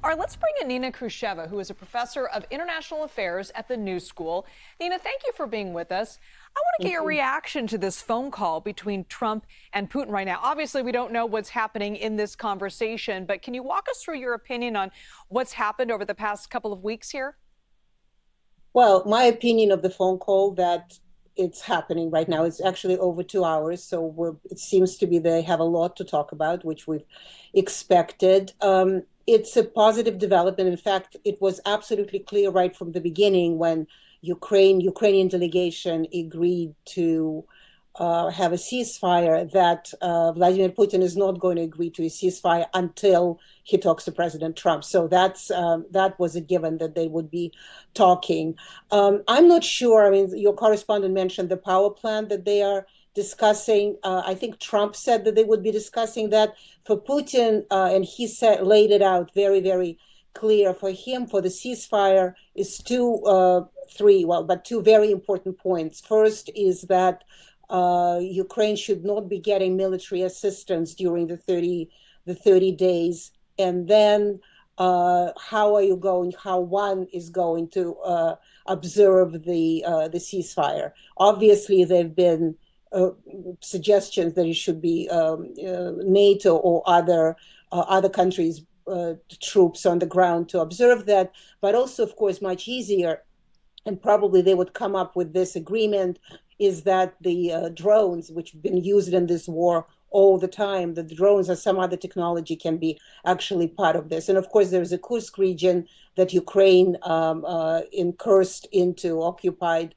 All right, let's bring in Nina Khrushcheva, who is a professor of international affairs at the New School. Nina, thank you for being with us. I want to get your reaction to this phone call between Trump and Putin right now. Obviously, we don't know what's happening in this conversation, but can you walk us through your opinion on what's happened over the past couple of weeks here? Well, my opinion of the phone call that it's happening right now, it's actually over 2 hours. So it seems to be they have a lot to talk about, which we've expected. It's a positive development. In fact, it was absolutely clear right from the beginning when Ukrainian delegation agreed to have a ceasefire that Vladimir Putin is not going to agree to a ceasefire until he talks to President Trump. So that was a given that they would be talking. I'm not sure. I mean, your correspondent mentioned the power plant that they are discussing. I think Trump said that they would be discussing that for Putin, and he laid it out very, very clear for him. For the ceasefire is two very important points. First is that Ukraine should not be getting military assistance during the 30 days. And then how one is going to observe the ceasefire. Obviously, there have been suggestions that it should be NATO or other countries' troops on the ground to observe that, but also, of course, much easier, and probably they would come up with this agreement, is that the drones, which have been used in this war all the time, that the drones or some other technology can be actually part of this. And of course, there's a Kursk region that Ukraine incursed into, occupied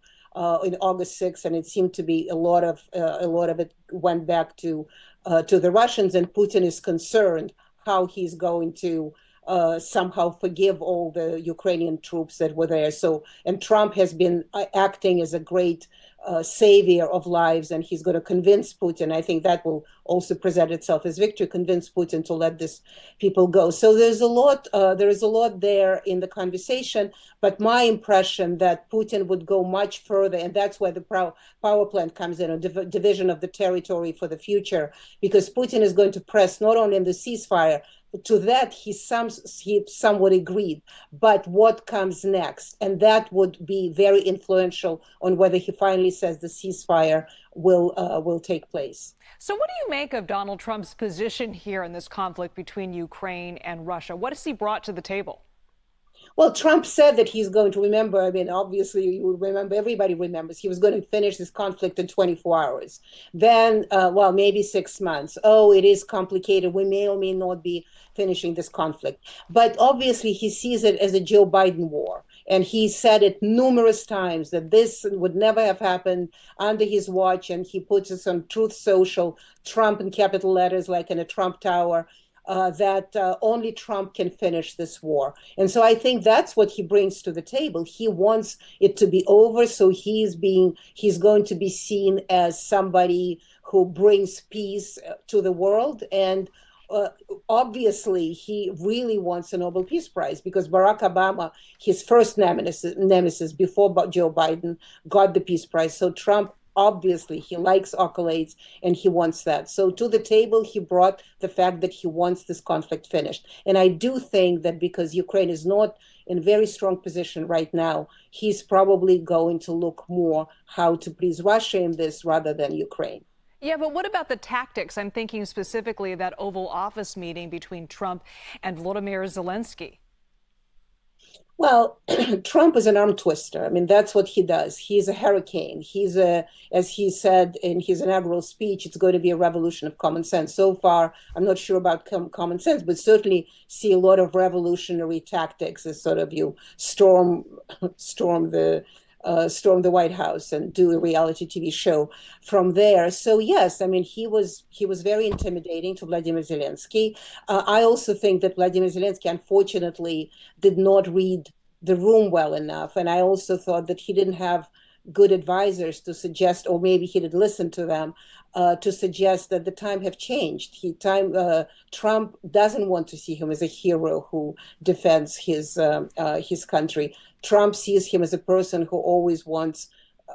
in August 6th, and it seemed to be a lot of it went back to the Russians. And Putin is concerned how he's going to somehow forgive all the Ukrainian troops that were there. And Trump has been acting as a great savior of lives, and he's going to convince Putin. I think that will also present itself as victory, convince Putin to let these people go. So there is a lot there in the conversation, but my impression that Putin would go much further, and that's where the power plant comes in, a division of the territory for the future, because Putin is going to press not only in the ceasefire, to that he somewhat agreed, but what comes next? And that would be very influential on whether he finally says the ceasefire will take place. So what do you make of Donald Trump's position here in this conflict between Ukraine and Russia? What has he brought to the table? Well, Trump said that he's going to remember. I mean, obviously, you remember, everybody remembers, he was going to finish this conflict in 24 hours. Then, maybe 6 months. Oh, it is complicated. We may or may not be finishing this conflict. But obviously, he sees it as a Joe Biden war. And he said it numerous times that this would never have happened under his watch. And he puts it on Truth Social, Trump in capital letters, like in a Trump Tower. That only Trump can finish this war. And so I think that's what he brings to the table. He wants it to be over, so he's going to be seen as somebody who brings peace to the world. And obviously, he really wants a Nobel Peace Prize, because Barack Obama, his first nemesis before Joe Biden, got the Peace Prize. So Trump, obviously, he likes accolades and he wants that. So to the table, he brought the fact that he wants this conflict finished. And I do think that because Ukraine is not in a very strong position right now, he's probably going to look more how to please Russia in this rather than Ukraine. Yeah, but what about the tactics? I'm thinking specifically that Oval Office meeting between Trump and Volodymyr Zelenskyy. Well, Trump is an arm twister. I mean, that's what he does. He's a hurricane. As he said in his inaugural speech, it's going to be a revolution of common sense. So far, I'm not sure about common sense, but certainly see a lot of revolutionary tactics as sort of you storm the White House and do a reality TV show from there. So yes, I mean, he was very intimidating to Vladimir Zelenskyy. I also think that Vladimir Zelenskyy, unfortunately, did not read the room well enough. And I also thought that he didn't have good advisors to suggest, or maybe he did listen to them, to suggest that the time have changed. Trump doesn't want to see him as a hero who defends his country. Trump sees him as a person who always wants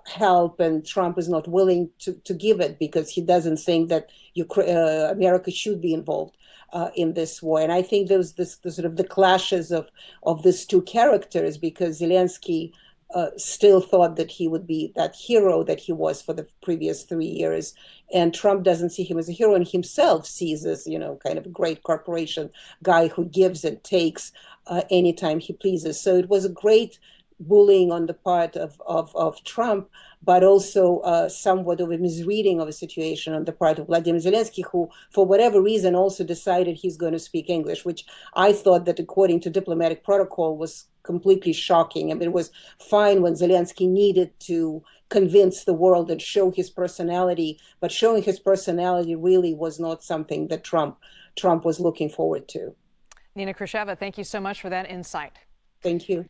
help, and Trump is not willing to give it because he doesn't think that America should be involved. in this war. And I think there was the sort of the clashes of these two characters, because Zelenskyy still thought that he would be that hero that he was for the previous 3 years. And Trump doesn't see him as a hero, and himself sees as, kind of a great corporation guy who gives and takes anytime he pleases. So it was a great bullying on the part of Trump, but also somewhat of a misreading of a situation on the part of Vladimir Zelenskyy, who, for whatever reason, also decided he's going to speak English, which I thought that, according to diplomatic protocol, was completely shocking. I mean, it was fine when Zelenskyy needed to convince the world and show his personality, but showing his personality really was not something that Trump was looking forward to. Nina Khrushcheva, thank you so much for that insight. Thank you.